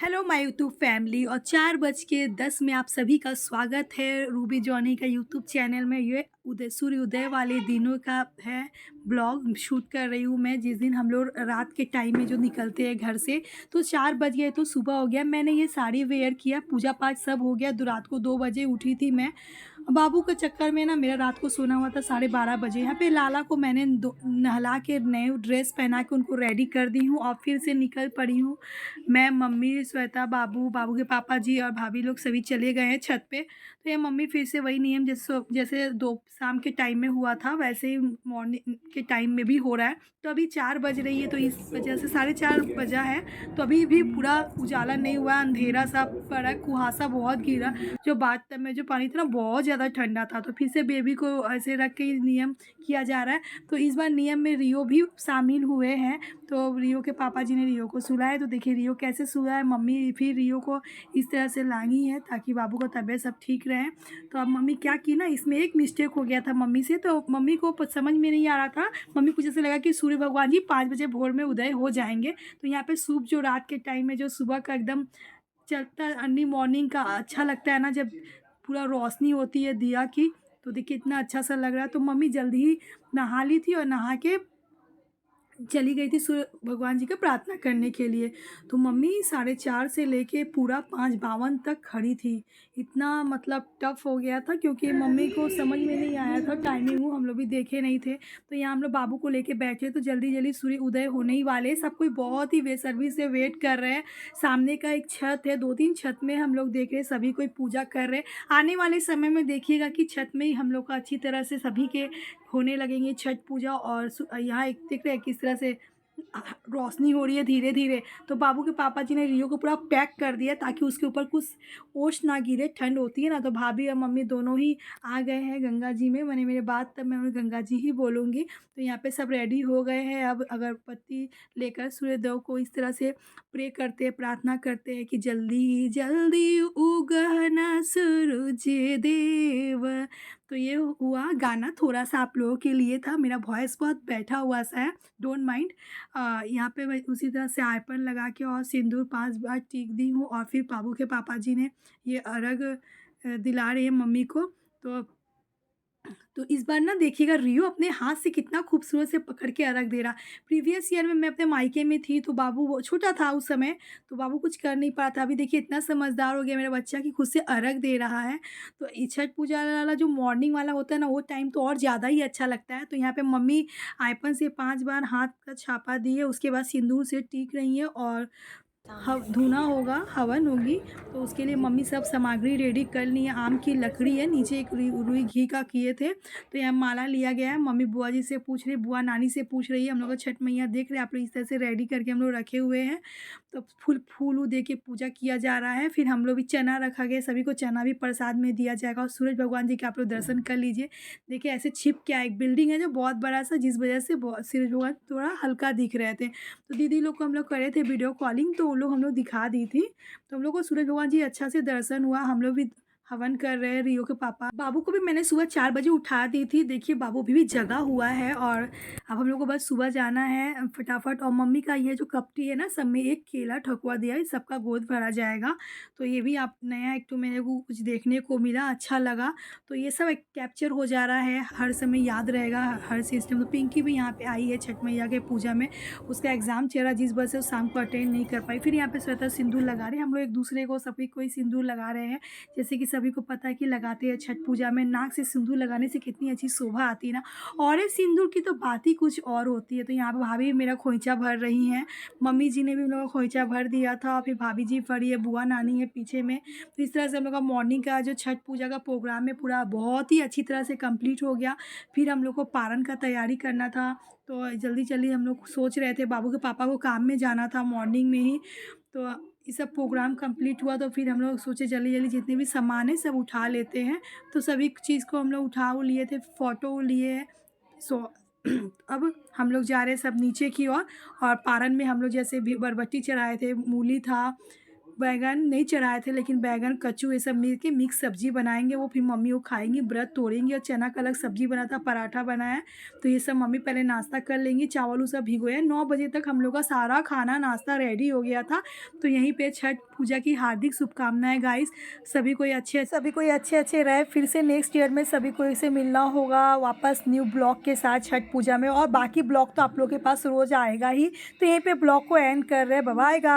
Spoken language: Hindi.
हेलो माय यूट्यूब फैमिली और 4:10 में आप सभी का स्वागत है रूबी जॉनी का यूट्यूब चैनल में। ये सूर्य उदय वाले दिनों का है ब्लॉग शूट कर रही हूँ मैं, जिस दिन हम लोग रात के टाइम में जो निकलते हैं घर से। तो 4 बज गए तो सुबह हो गया, मैंने ये साड़ी वेयर किया, पूजा पाठ सब हो गया। रात को 2 बजे उठी थी मैं। बाबू के चक्कर में ना मेरा रात को सोना हुआ था 12:30 बजे। यहाँ पे लाला को मैंने नहला के नए ड्रेस पहना के उनको रेडी कर दी हूँ और फिर से निकल पड़ी हूँ। मैं, मम्मी, श्वेता, बाबू, बाबू के पापा जी और भाभी लोग सभी चले गए हैं छत पे। तो ये मम्मी फिर से वही नियम जैसे जैसे दो शाम के टाइम में हुआ था वैसे ही मॉर्निंग के टाइम में भी हो रहा है। तो अभी 4 बज रही है, तो इस वजह से 4:30 बजा है। तो अभी भी पूरा उजाला नहीं हुआ, अंधेरा सा पड़ा, कुहासा बहुत गिरा। जो बाथ में जो पानी था ना बहुत ज़्यादा ठंडा था। तो फिर से बेबी को ऐसे रख के नियम किया जा रहा है। तो इस बार नियम में रियो भी शामिल हुए हैं। तो रियो के पापा जी ने रियो को सुलाया। तो देखिए रियो कैसे सोया है। मम्मी फिर रियो को इस तरह से लांगी है ताकि बाबू का तबीयत सब ठीक रहे। तो अब मम्मी क्या की ना, इसमें एक मिस्टेक हो गया था मम्मी से। तो मम्मी को समझ में नहीं आ रहा था। मम्मी को जैसे लगा कि सूर्य भगवान जी 5 बजे भोर में उदय हो जाएंगे। तो यहाँ पे सूप जो रात के टाइम में जो सुबह का एकदम चलता है, अर्ली मॉर्निंग का अच्छा लगता है ना, जब पूरा रोशनी होती है दिया की। तो देखिए इतना अच्छा सा लग रहा है। तो मम्मी जल्दी ही नहा ली थी और नहा के चली गई थी सूर्य भगवान जी का प्रार्थना करने के लिए। तो मम्मी 4:30 से लेके पूरा 5:52 तक खड़ी थी। इतना मतलब टफ हो गया था क्योंकि मम्मी को समझ में नहीं आया था टाइमिंग, वो हम लोग भी देखे नहीं थे। तो यहाँ हम लोग बाबू को लेके बैठे तो जल्दी जल्दी सूर्य उदय होने ही वाले, सब कोई बहुत ही बेसब्री से वेट कर रहे हैं। सामने का एक छत है, 2-3 छत में हम लोग देख रहे हैं, सभी कोई पूजा कर रहे हैं। आने वाले समय में देखिएगा कि छत में ही हम लोग का अच्छी तरह से सभी के होने लगेंगे छठ पूजा। और यहाँ एक देख रहे हैं किस तरह से रोशनी हो रही है धीरे धीरे। तो बाबू के पापा जी ने रियो को पूरा पैक कर दिया ताकि उसके ऊपर कुछ ओस ना गिरे, ठंड होती है ना। तो भाभी और मम्मी दोनों ही आ गए हैं गंगा जी में। मैंने मेरे बात तब मैं उन्हें गंगा जी ही बोलूँगी। तो यहाँ पे सब रेडी हो गए हैं। अब अगरबत्ती लेकर सूर्यदेव को इस तरह से प्रे करते हैं, प्रार्थना करते हैं कि जल्दी जल्दी उगना सूरज देव। तो ये हुआ गाना, थोड़ा सा आप लोगों के लिए था। मेरा वॉइस बहुत बैठा हुआ सा है, डोंट माइंड। यहाँ पे मैं उसी तरह से आयपन लगा के और सिंदूर 5 बार टीक दी हूँ। और फिर बाबू के पापा जी ने ये अर्घ दिला रहे हैं मम्मी को। तो इस बार ना देखिएगा रियो अपने हाथ से कितना खूबसूरत से पकड़ के अर्घ दे रहा। प्रीवियस ईयर में मैं अपने मायके में थी तो बाबू वो छोटा था उस समय, तो बाबू कुछ कर नहीं पा था। अभी देखिए इतना समझदार हो गया मेरा बच्चा कि खुद से अर्घ दे रहा है। तो ये छठ पूजा वाला जो मॉर्निंग वाला होता है ना, वो टाइम तो और ज़्यादा ही अच्छा लगता है। तो यहाँ पे मम्मी आयपन से 5 बार हाथ का छापा दी है, उसके बाद सिंदूर से टीक रही है और धुना होगा, हवन होगी। तो उसके लिए मम्मी सब सामग्री रेडी कर ली है। आम की लकड़ी है, नीचे एक रुई घी का किए थे। तो यहाँ माला लिया गया है। मम्मी बुआ जी से पूछ रही, बुआ नानी से पूछ रही है। हम लोग का छठ मैया देख रहे हैं, आप लोग इस तरह से रेडी करके हम लोग रखे हुए हैं। तो फूल दे के पूजा किया जा रहा है। फिर हम लोग भी चना रखा गया, सभी को चना भी प्रसाद में दिया जाएगा। और सूरज भगवान जी के आप लोग दर्शन कर लीजिए। देखिए ऐसे छिप के एक बिल्डिंग है जो बहुत बड़ा सा, जिस वजह से सूरज भगवान थोड़ा हल्का दिख रहे थे। तो दीदी लोग को हम लोग करे थे वीडियो कॉलिंग, तो वो लोग हम लोग दिखा दी थी। तो हम लोग को सूरज भगवान जी अच्छा से दर्शन हुआ। हम लोग भी हवन कर रहे हैं। रियो के पापा, बाबू को भी मैंने सुबह 4 बजे उठा दी थी। देखिए बाबू भी जगा हुआ है और अब हम लोग को बस सुबह जाना है फटाफट। और मम्मी का ये जो कपटी है ना, सब में एक केला ठकुआ दिया है, सबका गोद भरा जाएगा। तो ये भी आप नया एक तो मेरे को कुछ देखने को मिला, अच्छा लगा। तो ये सब एक कैप्चर हो जा रहा है, हर समय याद रहेगा हर सिस्टम। तो पिंकी भी यहाँ पे आई है छठ मैया के पूजा में, उसका एग्ज़ाम चल रहा जिस वजह से वो शाम को अटेंड नहीं कर पाई। फिर यहाँ पे श्वेता सिंदूर लगा रहे हैं। हम लोग एक दूसरे को सभी कोई सिंदूर लगा रहे हैं, जैसे कि सभी को पता है कि लगाते हैं छठ पूजा में। नाक से सिंदूर लगाने से कितनी अच्छी शोभा आती है ना। और इस सिंदूर की तो बात ही कुछ और होती है। तो यहाँ पे भाभी मेरा खोइचा भर रही हैं। मम्मी जी ने भी हम लोग का खोइचा भर दिया था। फिर भाभी जी भरी है, बुआ नानी है पीछे में। तो इस तरह से हम लोग का मॉर्निंग का जो छठ पूजा का प्रोग्राम है पूरा बहुत ही अच्छी तरह से कंप्लीट हो गया। फिर हम लोग को पारण का तैयारी करना था। तो जल्दी जल्दी हम लोग सोच रहे थे, बाबू के पापा को काम में जाना था मॉर्निंग में ही। तो ये सब प्रोग्राम कंप्लीट हुआ तो फिर हम लोग सोचे जल्दी जल्दी जितने भी सामान है सब उठा लेते हैं। तो सभी चीज़ को हम लोग उठा लिए थे, फ़ोटो लिए। सो अब हम लोग जा रहे हैं सब नीचे की ओर। और पारण में हम लोग जैसे भी बरबट्टी चढ़ाए थे, मूली था, बैंगन नहीं चढ़ाए थे, लेकिन बैंगन, कच्चू ये सब मिल के मिक्स सब्ज़ी बनाएँगे, वो फिर मम्मी वो खाएँगी, व्रत तोड़ेंगी। और चना का अलग सब्ज़ी बना था, पराठा बनाया। तो ये सब मम्मी पहले नाश्ता कर लेंगी, चावल वो सब भिगोए हैं। 9 बजे तक हम लोग का सारा खाना नाश्ता रेडी हो गया था। तो यहीं पे छठ पूजा की हार्दिक शुभकामनाएँ गाइस। सभी कोई अच्छे-अच्छे रहे। फिर से नेक्स्ट ईयर में सभी को से मिलना होगा वापस न्यू ब्लॉग के साथ छठ पूजा में, और बाकी ब्लॉग तो आप लोगों के पास रोज़ आएगा ही। तो यहीं पे ब्लॉग को एंड कर रहे हैं। Bye bye guys.